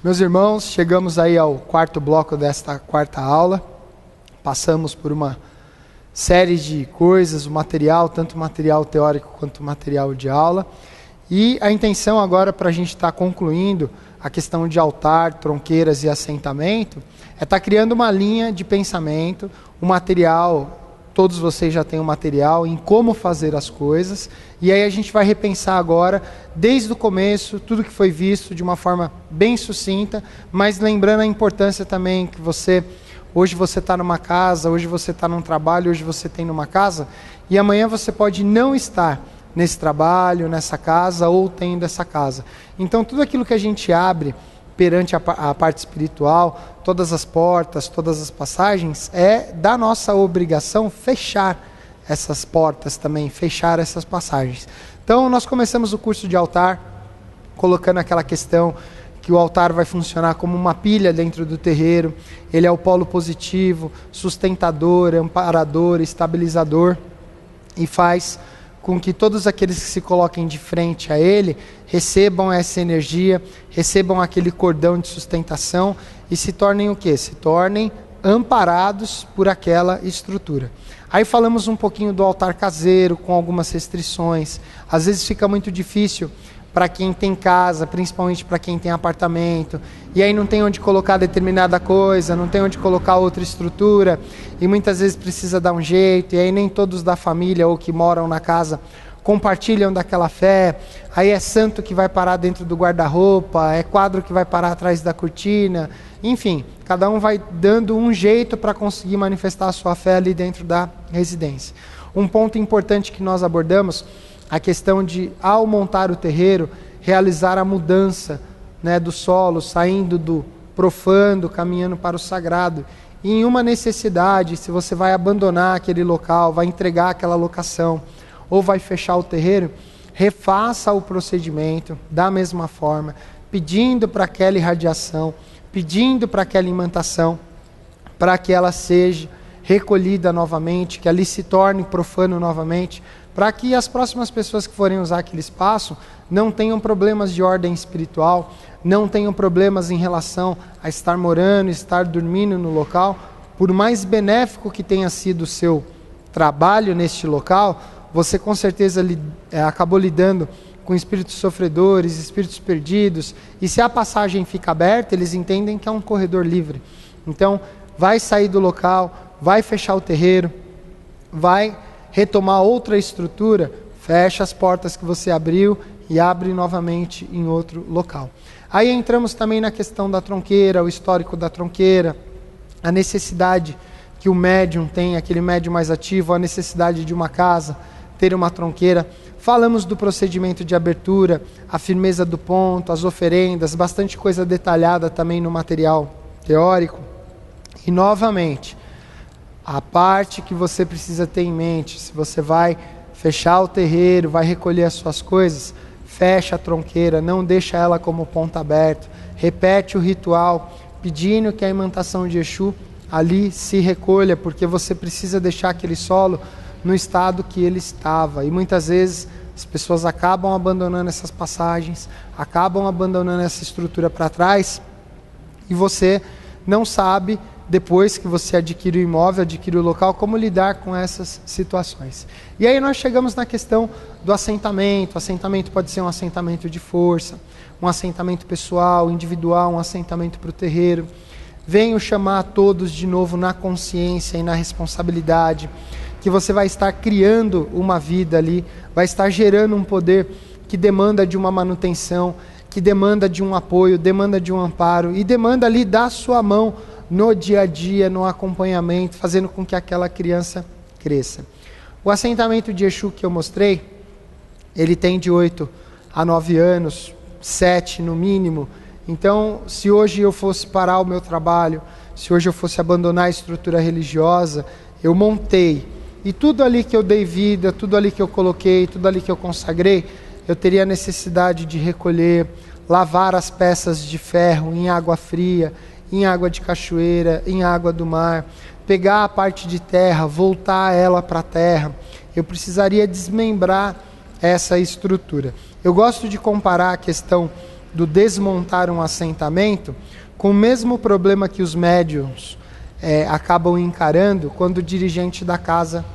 Meus irmãos, chegamos aí ao quarto bloco desta quarta aula. Passamos por uma série de coisas, o material, tanto material teórico quanto material de aula. E a intenção agora, para a gente estar concluindo a questão de altar, tronqueiras e assentamento, é estar criando uma linha de pensamento, um material. Todos vocês já têm um material em como fazer as coisas, e aí a gente vai repensar agora, desde o começo, tudo que foi visto de uma forma bem sucinta, mas lembrando a importância também que hoje você está numa casa, hoje você está num trabalho, hoje você tem numa casa, e amanhã você pode não estar nesse trabalho, nessa casa, ou tendo essa casa. Então tudo aquilo que a gente abre perante a parte espiritual, todas as portas, todas as passagens, é da nossa obrigação fechar essas portas também, fechar essas passagens. Então nós começamos o curso de altar, colocando aquela questão que o altar vai funcionar como uma pilha dentro do terreiro, ele é o polo positivo, sustentador, amparador, estabilizador, e faz com que todos aqueles que se coloquem de frente a ele recebam essa energia, recebam aquele cordão de sustentação e se tornem o quê? Se tornem amparados por aquela estrutura. Aí falamos um pouquinho do altar caseiro, com algumas restrições. Às vezes fica muito difícil para quem tem casa, principalmente para quem tem apartamento, e aí não tem onde colocar determinada coisa, não tem onde colocar outra estrutura, e muitas vezes precisa dar um jeito, e aí nem todos da família ou que moram na casa compartilham daquela fé, aí é santo que vai parar dentro do guarda-roupa, é quadro que vai parar atrás da cortina, enfim, cada um vai dando um jeito para conseguir manifestar a sua fé ali dentro da residência. Um ponto importante que nós abordamos, a questão de, ao montar o terreiro, realizar a mudança, do solo, saindo do profano, caminhando para o sagrado. E em uma necessidade, se você vai abandonar aquele local, vai entregar aquela locação, ou vai fechar o terreiro, refaça o procedimento da mesma forma, pedindo para aquela irradiação, pedindo para aquela imantação, para que ela seja recolhida novamente, que ali se torne profano novamente, para que as próximas pessoas que forem usar aquele espaço não tenham problemas de ordem espiritual, não tenham problemas em relação a estar morando, estar dormindo no local. Por mais benéfico que tenha sido o seu trabalho neste local, você com certeza acabou lidando com espíritos sofredores, espíritos perdidos, e se a passagem fica aberta, eles entendem que é um corredor livre. Então, vai sair do local, vai fechar o terreiro, vai retomar outra estrutura, fecha as portas que você abriu e abre novamente em outro local. Aí entramos também na questão da tronqueira, o histórico da tronqueira, a necessidade que o médium tem, aquele médium mais ativo, a necessidade de uma casa ter uma tronqueira. Falamos do procedimento de abertura, a firmeza do ponto, as oferendas, bastante coisa detalhada também no material teórico. E novamente, a parte que você precisa ter em mente, se você vai fechar o terreiro, vai recolher as suas coisas, fecha a tronqueira, não deixa ela como ponto aberto, repete o ritual, pedindo que a imantação de Exu ali se recolha, porque você precisa deixar aquele solo no estado que ele estava, e muitas vezes as pessoas acabam abandonando essas passagens, acabam abandonando essa estrutura para trás, e você não sabe, depois que você adquire o imóvel, adquire o local, como lidar com essas situações. E aí nós chegamos na questão do assentamento. O assentamento pode ser um assentamento de força, um assentamento pessoal, individual, um assentamento para o terreiro. Venho chamar a todos de novo na consciência e na responsabilidade, que você vai estar criando uma vida ali, vai estar gerando um poder que demanda de uma manutenção, que demanda de um apoio, demanda de um amparo e demanda ali da sua mão no dia a dia, no acompanhamento, fazendo com que aquela criança cresça. O assentamento de Exu que eu mostrei, ele tem de 8 a 9 anos, 7 no mínimo. Então, se hoje eu fosse parar o meu trabalho, se hoje eu fosse abandonar a estrutura religiosa, eu montei, e tudo ali que eu dei vida, tudo ali que eu coloquei, tudo ali que eu consagrei, eu teria a necessidade de recolher, lavar as peças de ferro em água fria, em água de cachoeira, em água do mar, pegar a parte de terra, voltar ela para a terra. Eu precisaria desmembrar essa estrutura. Eu gosto de comparar a questão do desmontar um assentamento com o mesmo problema que os médiuns acabam encarando quando o dirigente da casa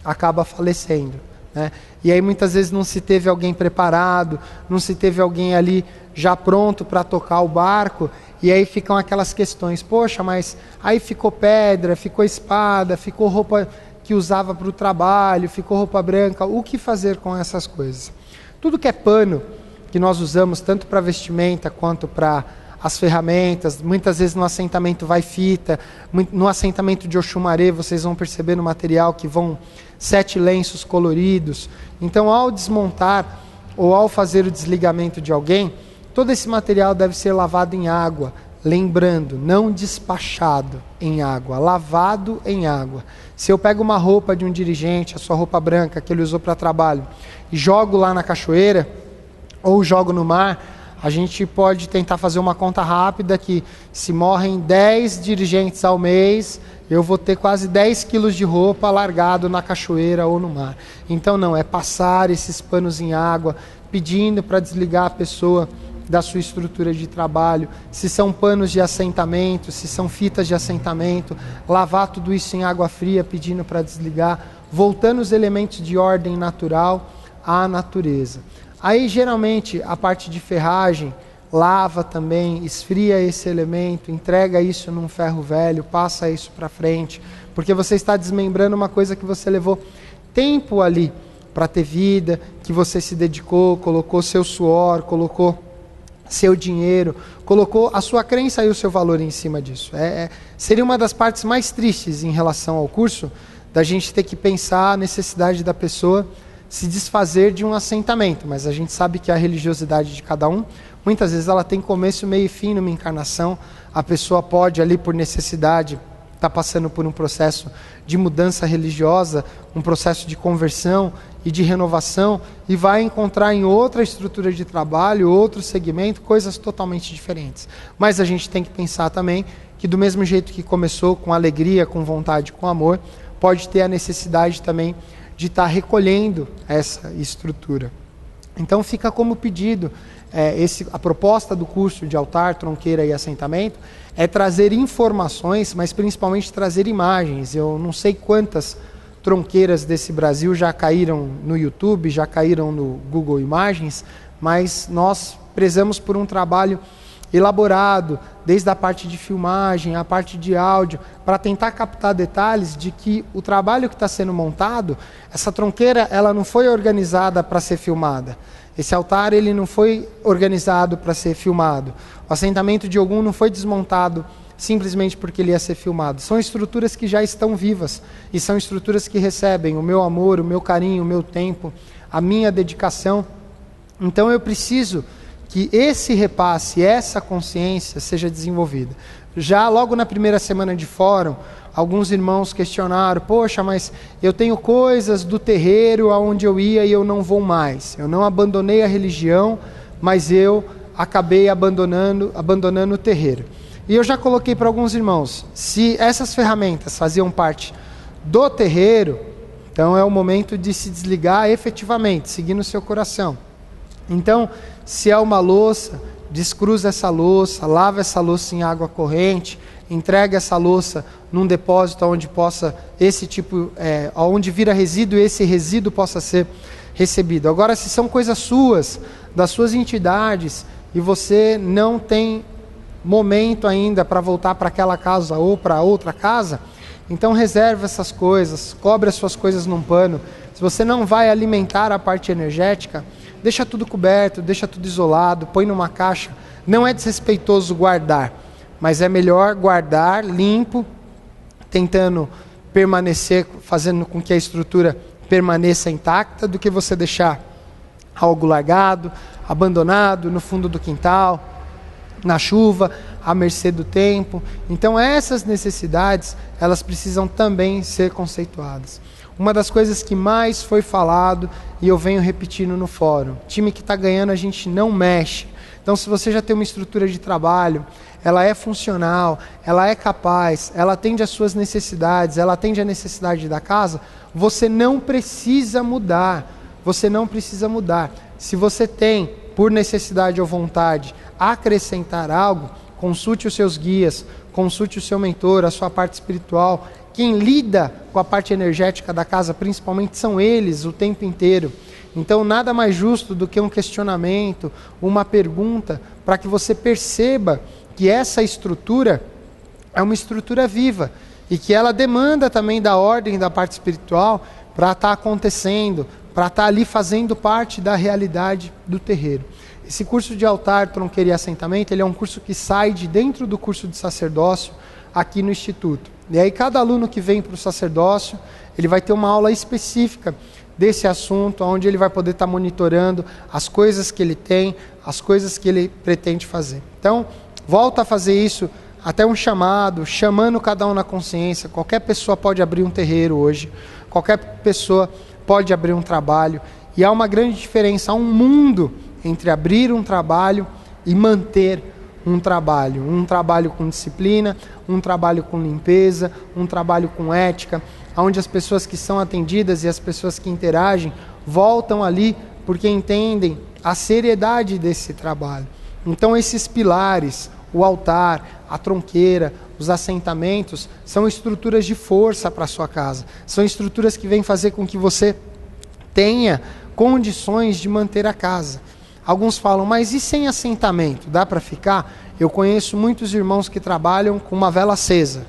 acaba falecendo, né? E aí muitas vezes não se teve alguém preparado, não se teve alguém ali já pronto para tocar o barco, e aí ficam aquelas questões, poxa, mas aí ficou pedra, ficou espada, ficou roupa que usava para o trabalho, ficou roupa branca, o que fazer com essas coisas? Tudo que é pano, que nós usamos tanto para vestimenta quanto para as ferramentas, muitas vezes no assentamento vai fita, no assentamento de Oxumaré vocês vão perceber no material que vão 7 lenços coloridos. Então, ao desmontar ou ao fazer o desligamento de alguém, todo esse material deve ser lavado em água, lembrando, não despachado em água, lavado em água. Se eu pego uma roupa de um dirigente, a sua roupa branca que ele usou para trabalho, e jogo lá na cachoeira, ou jogo no mar, a gente pode tentar fazer uma conta rápida que se morrem 10 dirigentes ao mês, eu vou ter quase 10 quilos de roupa largado na cachoeira ou no mar. Então não, é passar esses panos em água, pedindo para desligar a pessoa da sua estrutura de trabalho, se são panos de assentamento, se são fitas de assentamento, lavar tudo isso em água fria, pedindo para desligar, voltando os elementos de ordem natural à natureza. Aí geralmente a parte de ferragem, lava também, esfria esse elemento, entrega isso num ferro velho, passa isso para frente, porque você está desmembrando uma coisa que você levou tempo ali para ter vida, que você se dedicou, colocou seu suor, colocou seu dinheiro, colocou a sua crença e o seu valor em cima disso. Seria uma das partes mais tristes em relação ao curso, da gente ter que pensar a necessidade da pessoa se desfazer de um assentamento, mas a gente sabe que a religiosidade de cada um, muitas vezes ela tem começo, meio e fim numa encarnação. A pessoa pode ali por necessidade estar passando por um processo de mudança religiosa, um processo de conversão e de renovação, e vai encontrar em outra estrutura de trabalho, outro segmento, coisas totalmente diferentes. Mas a gente tem que pensar também que do mesmo jeito que começou, com alegria, com vontade, com amor, pode ter a necessidade também de estar recolhendo essa estrutura. Então fica como pedido, a proposta do curso de altar, tronqueira e assentamento é trazer informações, mas principalmente trazer imagens. Eu não sei quantas tronqueiras desse Brasil já caíram no YouTube, já caíram no Google Imagens, mas nós prezamos por um trabalho elaborado, desde a parte de filmagem, a parte de áudio, para tentar captar detalhes de que o trabalho que está sendo montado, essa tronqueira, ela não foi organizada para ser filmada. Esse altar, ele não foi organizado para ser filmado. O assentamento de Ogum não foi desmontado simplesmente porque ele ia ser filmado. São estruturas que já estão vivas e são estruturas que recebem o meu amor, o meu carinho, o meu tempo, a minha dedicação. Então eu preciso que esse repasse, essa consciência seja desenvolvida. Já logo na primeira semana de fórum, alguns irmãos questionaram, poxa, mas eu tenho coisas do terreiro aonde eu ia e eu não vou mais. Eu não abandonei a religião, mas eu acabei abandonando o terreiro. E eu já coloquei para alguns irmãos, se essas ferramentas faziam parte do terreiro, então é o momento de se desligar efetivamente, seguindo o seu coração. Então, se é uma louça, descruza essa louça, lava essa louça em água corrente, entrega essa louça num depósito onde possa onde vira resíduo, esse resíduo possa ser recebido. Agora, se são coisas suas, das suas entidades, e você não tem momento ainda para voltar para aquela casa ou para outra casa, então reserva essas coisas, cobre as suas coisas num pano. Se você não vai alimentar a parte energética, deixa tudo coberto, deixa tudo isolado, põe numa caixa. Não é desrespeitoso guardar, mas é melhor guardar limpo, tentando permanecer, fazendo com que a estrutura permaneça intacta, do que você deixar algo largado, abandonado, no fundo do quintal, na chuva, à mercê do tempo. Então essas necessidades, elas precisam também ser conceituadas. Uma das coisas que mais foi falado, e eu venho repetindo no fórum, time que está ganhando a gente não mexe. Então se você já tem uma estrutura de trabalho, ela é funcional, ela é capaz, ela atende às suas necessidades, ela atende à necessidade da casa, você não precisa mudar. Você não precisa mudar. Se você tem por necessidade ou vontade, acrescentar algo, consulte os seus guias, consulte o seu mentor, a sua parte espiritual. Quem lida com a parte energética da casa, principalmente, são eles o tempo inteiro. Então, nada mais justo do que um questionamento, uma pergunta, para que você perceba que essa estrutura é uma estrutura viva e que ela demanda também da ordem da parte espiritual para estar acontecendo, para estar ali fazendo parte da realidade do terreiro. Esse curso de altar, tronqueira e assentamento, ele é um curso que sai de dentro do curso de sacerdócio aqui no Instituto. E aí cada aluno que vem para o sacerdócio, ele vai ter uma aula específica desse assunto, onde ele vai poder estar monitorando as coisas que ele tem, as coisas que ele pretende fazer. Então, volta a fazer isso, até um chamado, chamando cada um na consciência. Qualquer pessoa pode abrir um terreiro hoje, qualquer pessoa pode abrir um trabalho, e há uma grande diferença, há um mundo entre abrir um trabalho e manter um trabalho com disciplina, um trabalho com limpeza, um trabalho com ética, onde as pessoas que são atendidas e as pessoas que interagem voltam ali porque entendem a seriedade desse trabalho. Então esses pilares, o altar, a tronqueira, os assentamentos, são estruturas de força para a sua casa, são estruturas que vêm fazer com que você tenha condições de manter a casa. Alguns falam, mas e sem assentamento? Dá para ficar? Eu conheço muitos irmãos que trabalham com uma vela acesa,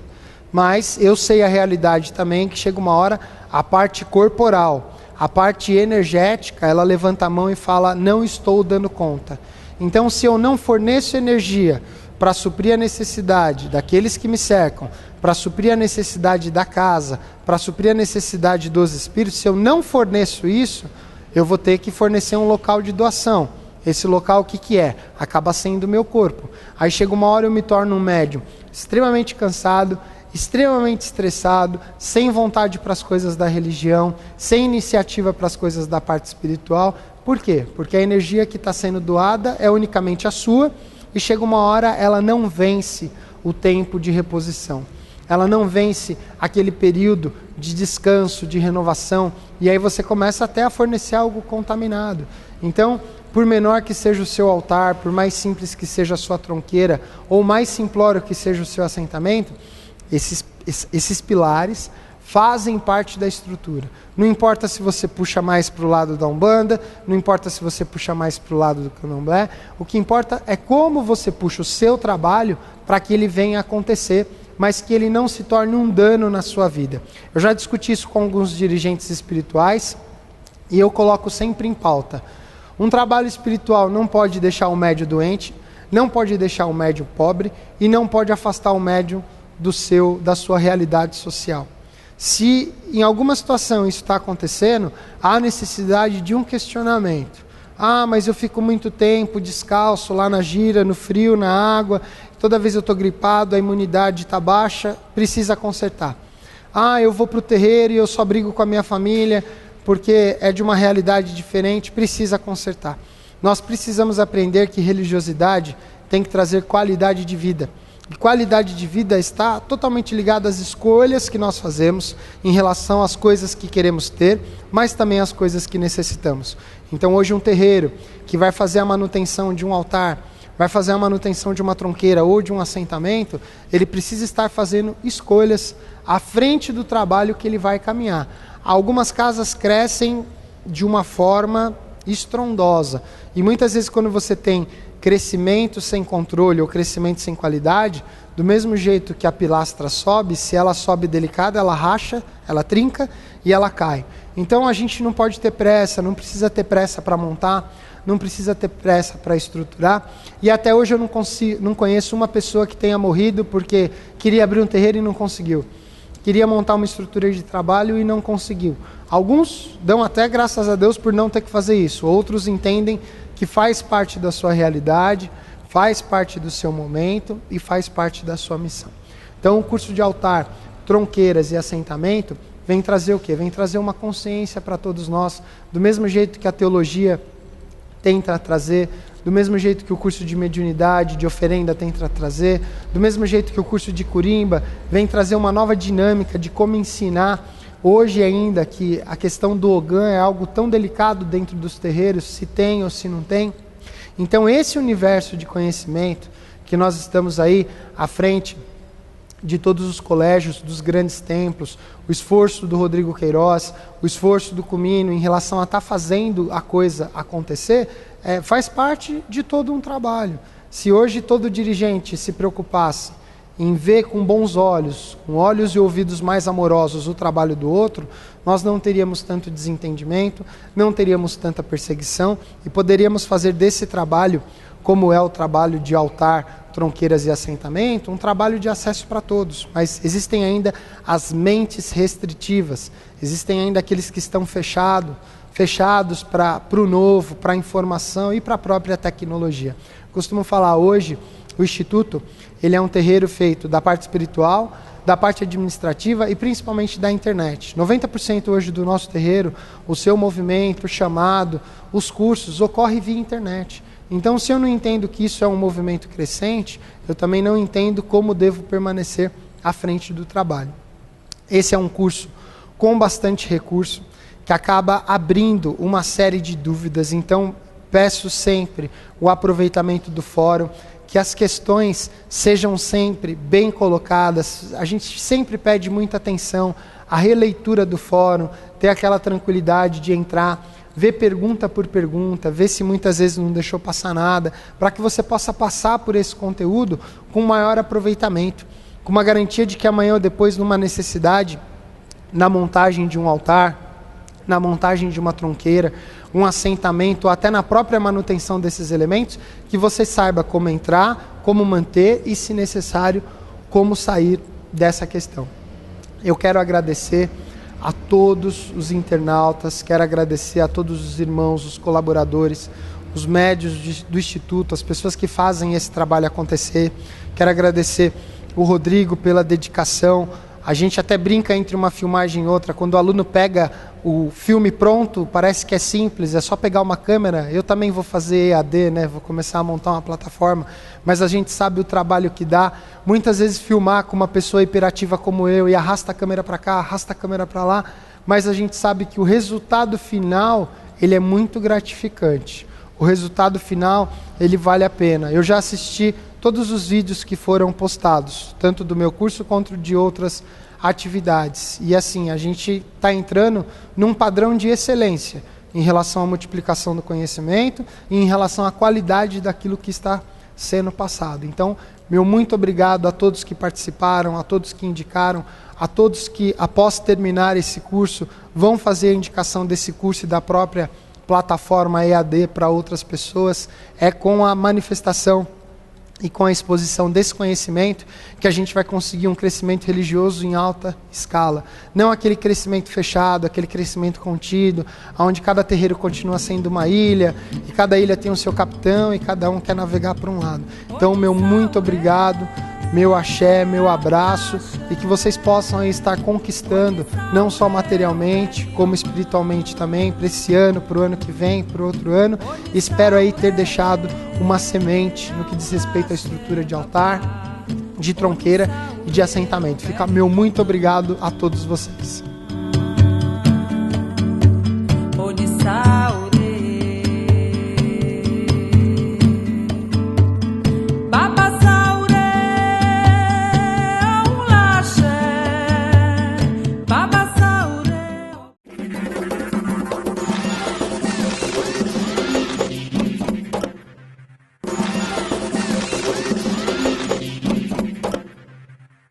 mas eu sei a realidade também que chega uma hora, a parte corporal, a parte energética, ela levanta a mão e fala, não estou dando conta. Então, se eu não forneço energia para suprir a necessidade daqueles que me cercam, para suprir a necessidade da casa, para suprir a necessidade dos espíritos, se eu não forneço isso, eu vou ter que fornecer um local de doação. Esse local o que é? Acaba sendo o meu corpo. Aí chega uma hora eu me torno um médium extremamente cansado, extremamente estressado, sem vontade para as coisas da religião, sem iniciativa para as coisas da parte espiritual. Por quê? Porque a energia que está sendo doada é unicamente a sua, e chega uma hora ela não vence o tempo de reposição. Ela não vence aquele período de descanso, de renovação, e aí você começa até a fornecer algo contaminado. Então, por menor que seja o seu altar, por mais simples que seja a sua tronqueira, ou mais simplório que seja o seu assentamento, esses pilares fazem parte da estrutura. Não importa se você puxa mais para o lado da Umbanda, não importa se você puxa mais para o lado do Candomblé, o que importa é como você puxa o seu trabalho para que ele venha a acontecer, mas que ele não se torne um dano na sua vida. Eu já discuti isso com alguns dirigentes espirituais e eu coloco sempre em pauta. Um trabalho espiritual não pode deixar o médium doente, não pode deixar o médium pobre e não pode afastar o médium da sua realidade social. Se em alguma situação isso está acontecendo, há necessidade de um questionamento. Mas eu fico muito tempo descalço lá na gira, no frio, na água, toda vez eu estou gripado, a imunidade está baixa, precisa consertar. Eu vou para o terreiro e eu só brigo com a minha família porque é de uma realidade diferente, precisa consertar. Nós precisamos aprender que religiosidade tem que trazer qualidade de vida. E qualidade de vida está totalmente ligada às escolhas que nós fazemos em relação às coisas que queremos ter, mas também às coisas que necessitamos. Então hoje um terreiro que vai fazer a manutenção de um altar, vai fazer a manutenção de uma tronqueira ou de um assentamento, ele precisa estar fazendo escolhas à frente do trabalho que ele vai caminhar. Algumas casas crescem de uma forma estrondosa, e muitas vezes quando você tem crescimento sem controle ou crescimento sem qualidade, do mesmo jeito que a pilastra sobe, se ela sobe delicada, ela racha, ela trinca e ela cai. Então a gente não pode ter pressa, não precisa ter pressa para montar, não precisa ter pressa para estruturar. E até hoje eu não conheço uma pessoa que tenha morrido porque queria abrir um terreiro e não conseguiu. Queria montar uma estrutura de trabalho e não conseguiu. Alguns dão até graças a Deus por não ter que fazer isso. Outros entendem que faz parte da sua realidade, faz parte do seu momento e faz parte da sua missão. Então o curso de altar, tronqueiras e assentamento vem trazer o quê? Vem trazer uma consciência para todos nós, do mesmo jeito que a teologia tenta trazer, do mesmo jeito que o curso de mediunidade, de oferenda tenta trazer, do mesmo jeito que o curso de curimba vem trazer uma nova dinâmica de como ensinar. Hoje ainda que a questão do ogã é algo tão delicado dentro dos terreiros, se tem ou se não tem. Então esse universo de conhecimento que nós estamos aí à frente de todos os colégios, dos grandes templos, o esforço do Rodrigo Queiroz, o esforço do Comino em relação a estar fazendo a coisa acontecer, faz parte de todo um trabalho. Se hoje todo dirigente se preocupasse em ver com bons olhos, com olhos e ouvidos mais amorosos o trabalho do outro, nós não teríamos tanto desentendimento, não teríamos tanta perseguição e poderíamos fazer desse trabalho, como é o trabalho de altar, tronqueiras e assentamento, um trabalho de acesso para todos. Mas existem ainda as mentes restritivas, existem ainda aqueles que estão fechados para o novo, para a informação e para a própria tecnologia. Costumo falar hoje, o Instituto, ele é um terreiro feito da parte espiritual, da parte administrativa e principalmente da internet. 90% hoje do nosso terreiro, o seu movimento, o chamado, os cursos, ocorre via internet. Então, se eu não entendo que isso é um movimento crescente, eu também não entendo como devo permanecer à frente do trabalho. Esse é um curso com bastante recurso, que acaba abrindo uma série de dúvidas. Então, peço sempre o aproveitamento do fórum, que as questões sejam sempre bem colocadas. A gente sempre pede muita atenção, a releitura do fórum, ter aquela tranquilidade de entrar, ver pergunta por pergunta, ver se muitas vezes não deixou passar nada, para que você possa passar por esse conteúdo com maior aproveitamento, com uma garantia de que amanhã ou depois, numa necessidade, na montagem de um altar, na montagem de uma tronqueira, um assentamento, ou até na própria manutenção desses elementos, que você saiba como entrar, como manter e, se necessário, como sair dessa questão. Eu quero agradecer a todos os internautas, quero agradecer a todos os irmãos, os colaboradores, os médios do Instituto, as pessoas que fazem esse trabalho acontecer. Quero agradecer o Rodrigo pela dedicação. A gente até brinca entre uma filmagem e outra, quando o aluno pega o filme pronto, parece que é simples, é só pegar uma câmera. Eu também vou fazer EAD, né? Vou começar a montar uma plataforma, mas a gente sabe o trabalho que dá. Muitas vezes filmar com uma pessoa hiperativa como eu, e arrasta a câmera para cá, arrasta a câmera para lá, mas a gente sabe que o resultado final, ele é muito gratificante. O resultado final, ele vale a pena. Eu já assisti todos os vídeos que foram postados, tanto do meu curso quanto de outras atividades. E assim, a gente está entrando num padrão de excelência em relação à multiplicação do conhecimento e em relação à qualidade daquilo que está sendo passado. Então, meu muito obrigado a todos que participaram, a todos que indicaram, a todos que, após terminar esse curso, vão fazer a indicação desse curso e da própria plataforma EAD para outras pessoas. É com a manifestação e com a exposição desse conhecimento que a gente vai conseguir um crescimento religioso em alta escala. Não aquele crescimento fechado, aquele crescimento contido, onde cada terreiro continua sendo uma ilha, e cada ilha tem o seu capitão e cada um quer navegar para um lado. Então, meu muito obrigado, meu axé, meu abraço, e que vocês possam aí estar conquistando, não só materialmente, como espiritualmente também, para esse ano, para o ano que vem, para o outro ano. Espero aí ter deixado uma semente no que diz respeito à estrutura de altar, de tronqueira e de assentamento. Fica meu muito obrigado a todos vocês.